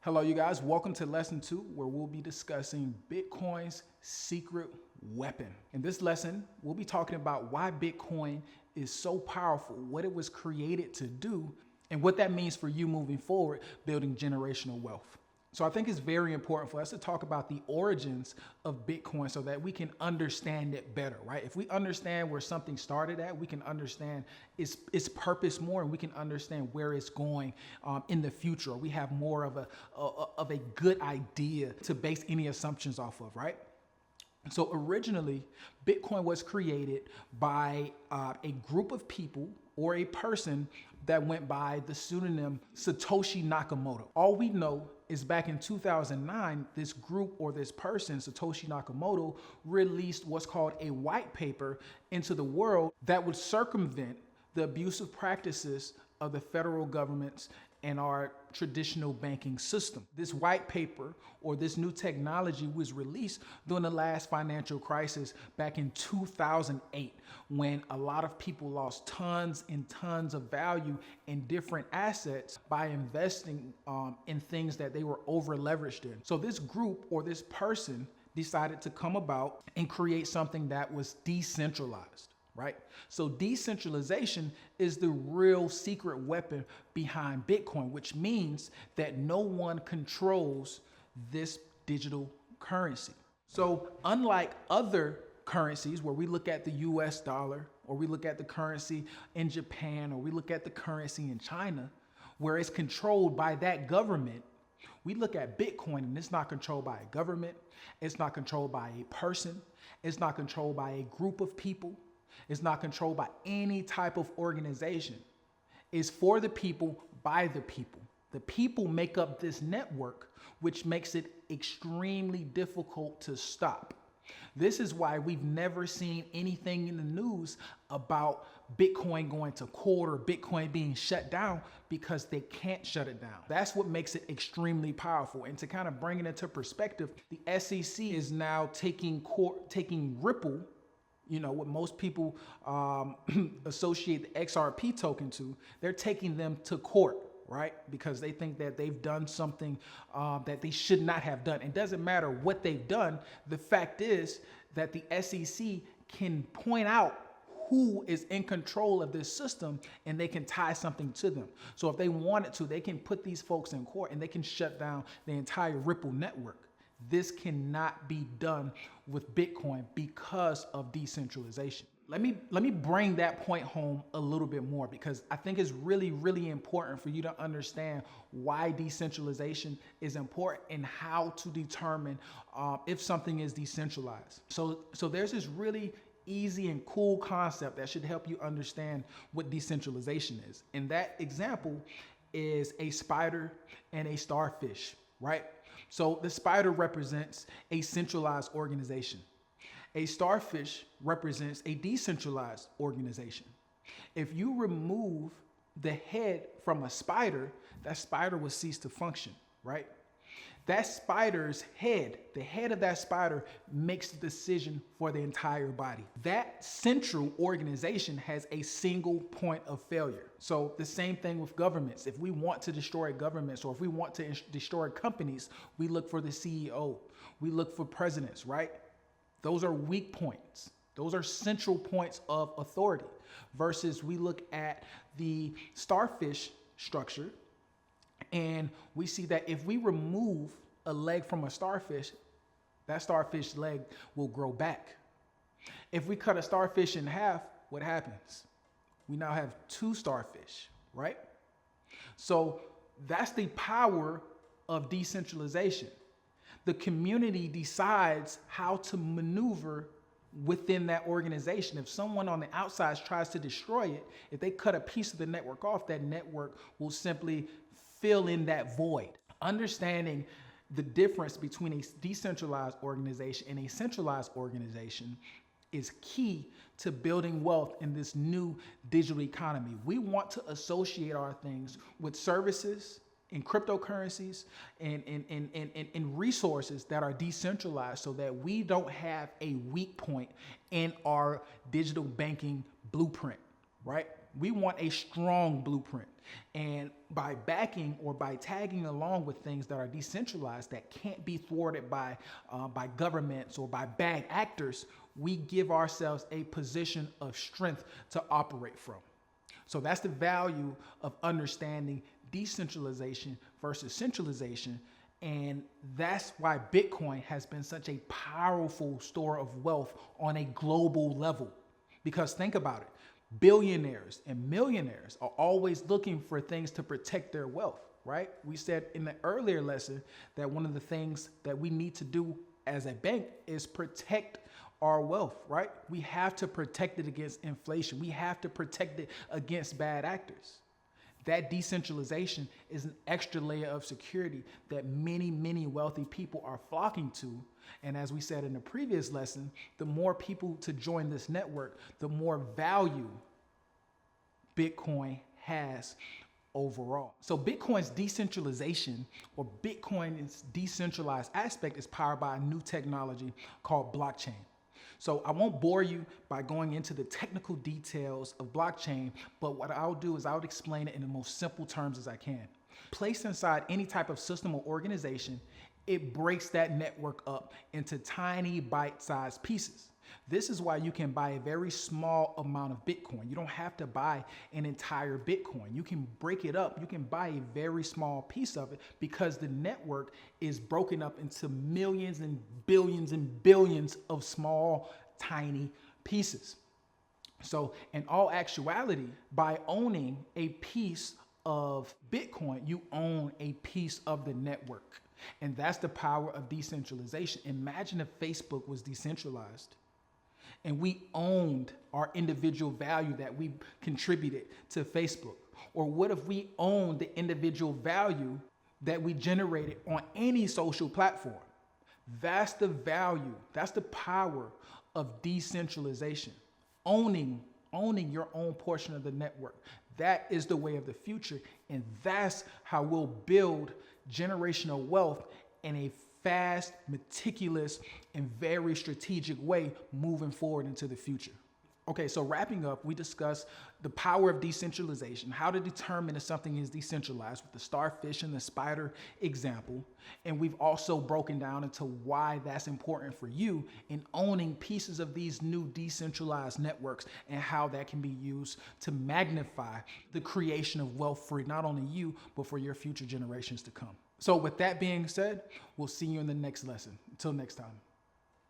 Hello, you guys. Welcome to lesson 2, where we'll be discussing Bitcoin's secret weapon. In this lesson, we'll be talking about why Bitcoin is so powerful, what it was created to do, and what that means for you moving forward, building generational wealth. So I think it's very important for us to talk about the origins of Bitcoin so that we can understand it better, right? If we understand where something started at, we can understand its purpose more, and we can understand where it's going in the future. We have more of a good idea to base any assumptions off of, right? So originally, Bitcoin was created by a group of people or a person that went by the pseudonym Satoshi Nakamoto. All we know is back in 2009, this group or this person, Satoshi Nakamoto, released what's called a white paper into the world that would circumvent the abusive practices of the federal governments and our traditional banking system. This white paper or this new technology was released during the last financial crisis back in 2008, when a lot of people lost tons and tons of value in different assets by investing in things that they were over leveraged in. So this group or this person decided to come about and create something that was decentralized. Right? So decentralization is the real secret weapon behind Bitcoin, which means that no one controls this digital currency. So unlike other currencies where we look at the US dollar, or we look at the currency in Japan, or we look at the currency in China, where it's controlled by that government, we look at Bitcoin and it's not controlled by a government, it's not controlled by a person, it's not controlled by a group of people. It's not controlled by any type of organization. It's for the people, by the people. The people make up this network, which makes it extremely difficult to stop. This is why we've never seen anything in the news about Bitcoin going to court or Bitcoin being shut down, because they can't shut it down. That's what makes it extremely powerful. And to kind of bring it into perspective, the SEC is now taking Ripple, what most people associate the XRP token to. They're taking them to court, right? Because they think that they've done something that they should not have done. It doesn't matter what they've done. The fact is that the SEC can point out who is in control of this system, and they can tie something to them. So if they wanted to, they can put these folks in court and they can shut down the entire Ripple network. This cannot be done with Bitcoin because of decentralization. Let me bring that point home a little bit more, because I think it's really, really important for you to understand why decentralization is important and how to determine if something is decentralized. So there's this really easy and cool concept that should help you understand what decentralization is. And that example is a spider and a starfish, right? So the spider represents a centralized organization. A starfish represents a decentralized organization. If you remove the head from a spider, that spider will cease to function, right? That spider's head, the head of that spider, makes the decision for the entire body. That central organization has a single point of failure. So the same thing with governments. If we want to destroy governments, or if we want to destroy companies, we look for the CEO. We look for presidents, right? Those are weak points. Those are central points of authority. Versus we look at the starfish structure, and we see that if we remove a leg from a starfish, that starfish leg will grow back. If we cut a starfish in half, what happens? We now have 2 starfish, right? So that's the power of decentralization. The community decides how to maneuver within that organization. If someone on the outside tries to destroy it, if they cut a piece of the network off, that network will simply fill in that void. Understanding the difference between a decentralized organization and a centralized organization is key to building wealth in this new digital economy. We want to associate our things with services and cryptocurrencies and resources that are decentralized, so that we don't have a weak point in our digital banking blueprint, right? We want a strong blueprint. And by backing or by tagging along with things that are decentralized that can't be thwarted by governments or by bad actors, we give ourselves a position of strength to operate from. So that's the value of understanding decentralization versus centralization. And that's why Bitcoin has been such a powerful store of wealth on a global level. Because think about it, billionaires and millionaires are always looking for things to protect their wealth, right? We said in the earlier lesson that one of the things that we need to do as a bank is protect our wealth, right? We have to protect it against inflation. We have to protect it against bad actors. That decentralization is an extra layer of security that many, many wealthy people are flocking to. And as we said in the previous lesson, the more people to join this network, the more value Bitcoin has overall. So Bitcoin's decentralization, or Bitcoin's decentralized aspect, is powered by a new technology called blockchain. So I won't bore you by going into the technical details of blockchain, but what I'll do is I'll explain it in the most simple terms as I can. Placed inside any type of system or organization, it breaks that network up into tiny bite-sized pieces. This is why you can buy a very small amount of Bitcoin. You don't have to buy an entire Bitcoin. You can break it up. You can buy a very small piece of it because the network is broken up into millions and billions of small, tiny pieces. So in all actuality, by owning a piece of Bitcoin, you own a piece of the network. And that's the power of decentralization. Imagine if Facebook was decentralized and we owned our individual value that we contributed to Facebook. Or what if we owned the individual value that we generated on any social platform? That's the value, that's the power of decentralization. Owning your own portion of the network. That is the way of the future. And that's how we'll build generational wealth in a fast, meticulous, and very strategic way moving forward into the future. Okay, so wrapping up, we discussed the power of decentralization, how to determine if something is decentralized with the starfish and the spider example. And we've also broken down into why that's important for you in owning pieces of these new decentralized networks and how that can be used to magnify the creation of wealth for not only you, but for your future generations to come. So with that being said, we'll see you in the next lesson. Until next time.